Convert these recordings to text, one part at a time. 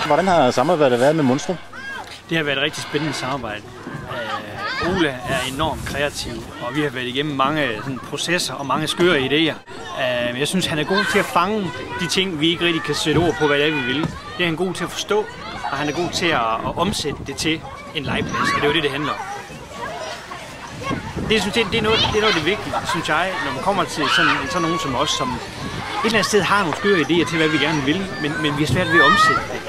Hvordan har samarbejdet været med Monstrum? Det har været et rigtig spændende samarbejde. Ole er enormt kreativ, og vi har været igennem mange processer og mange skøre idéer. Jeg synes, han er god til at fange de ting, vi ikke rigtig kan sætte ord på, hvad det er, vi vil. Det er han god til at forstå, og han er god til at omsætte det til en legeplads, og det er jo det, det handler om. Det er noget af det vigtige, synes jeg, når man kommer til sådan nogen som os, som et eller andet sted har nogle skøre idéer til, hvad vi gerne vil, men vi har svært ved at omsætte det.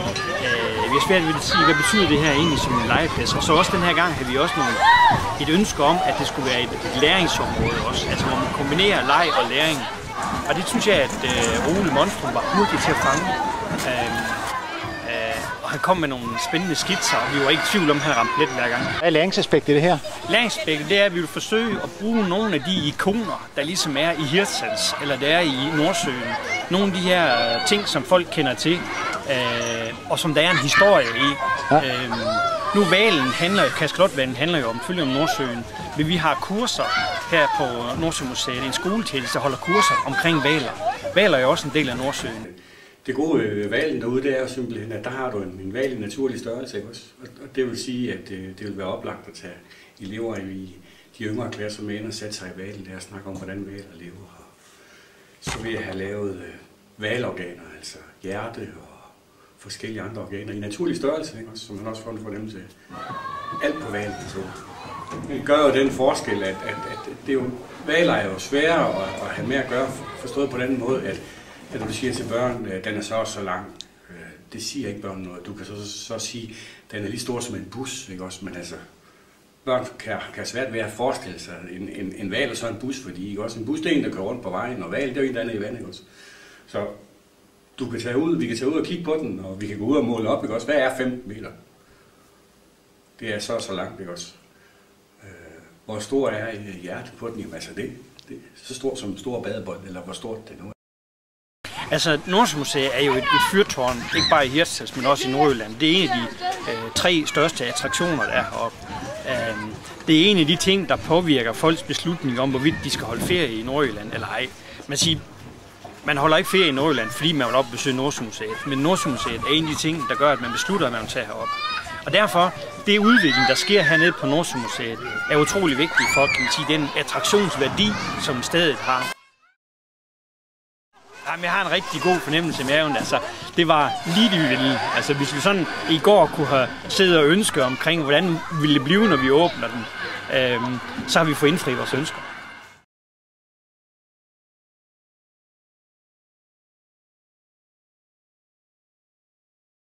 Vi har svært ved at sige, hvad betyder det her egentlig som en legeplads. Og så også den her gang har vi også et ønske om, at det skulle være et læringsområde også, altså hvor man kombinerer leg og læring. Og det synes jeg, at Ole Monstrum var hurtig til at fange. Og han kom med nogle spændende skitser, og vi var ikke i tvivl om, at han ramte let hver gang. Hvad er læringsaspektet i det her? Læringsaspektet det er, at vi vil forsøge at bruge nogle af de ikoner, der ligesom er i Hirtshals, eller der er i Nordsøen. Nogle af de her ting, som folk kender til, og som der er en historie i. Ja. Nu kaskelotvalen handler jo selvfølgelig om Nordsøen, men vi har kurser her på Nordsømuseet, en skoletjeneste, der holder kurser omkring hvaler. Hvaler er jo også en del af Nordsøen. Det gode ved hvalen derude, det er jo simpelthen, at der har du en hval i naturlig størrelse, ikke også? Og det vil sige, at det vil være oplagt at tage elever i de yngre klasser med ind og sætte sig i hvalen der og snakke om, hvordan hvaler lever. Så vil jeg have lavet hvalorganer, altså hjerte og forskellige andre organer i naturlig størrelse, ikke også? Som man også får en fornemmelse af. Alt på hvalen. Så det gør jo den forskel, at det er jo, hvaler er jo svære at have med at gøre, forstået på den måde, at du siger til børn, at den er så lang, det siger ikke børn noget. Du kan så sige, at den er lige stor som en bus, ikke også? Men altså, børn kan svært ved at forestille sig en hval og så en bus, fordi ikke også? En bus det er en, der kører rundt på vejen, og hval det er jo en, der er i vandet, ikke også? Så vi kan tage ud og kigge på den, og vi kan gå ud og måle op, ikke også? Hvad er 15 meter? Det er så langt, ikke også? Hvor stor er hjertet på den? Jamen altså, det er så stort som en stor badebold, eller hvor stort det nu er. Altså, Nordsømuseet er jo et fyrtårn, ikke bare i Hirtshals, men også i Nordjylland. Det er en af de 3 største attraktioner, der er heroppe. Det er en af de ting, der påvirker folks beslutning om, hvorvidt de skal holde ferie i Nordjylland eller ej. Man holder ikke ferie i Nordjylland, fordi man vil op og besøge Nordsømuseet. Men Nordsømuseet er en af de ting, der gør, at man beslutter, at man vil tage herop. Og derfor, det udvikling, der sker hernede på Nordsømuseet, er utrolig vigtigt for, kan man sige, den attraktionsværdi, som stedet har. Jamen, jeg har en rigtig god fornemmelse i maven. Altså, det var lige det, vi ville. Altså, hvis vi sådan i går kunne have siddet og ønsket omkring, hvordan ville det blive, når vi åbner den, så har vi fået indfri vores ønsker.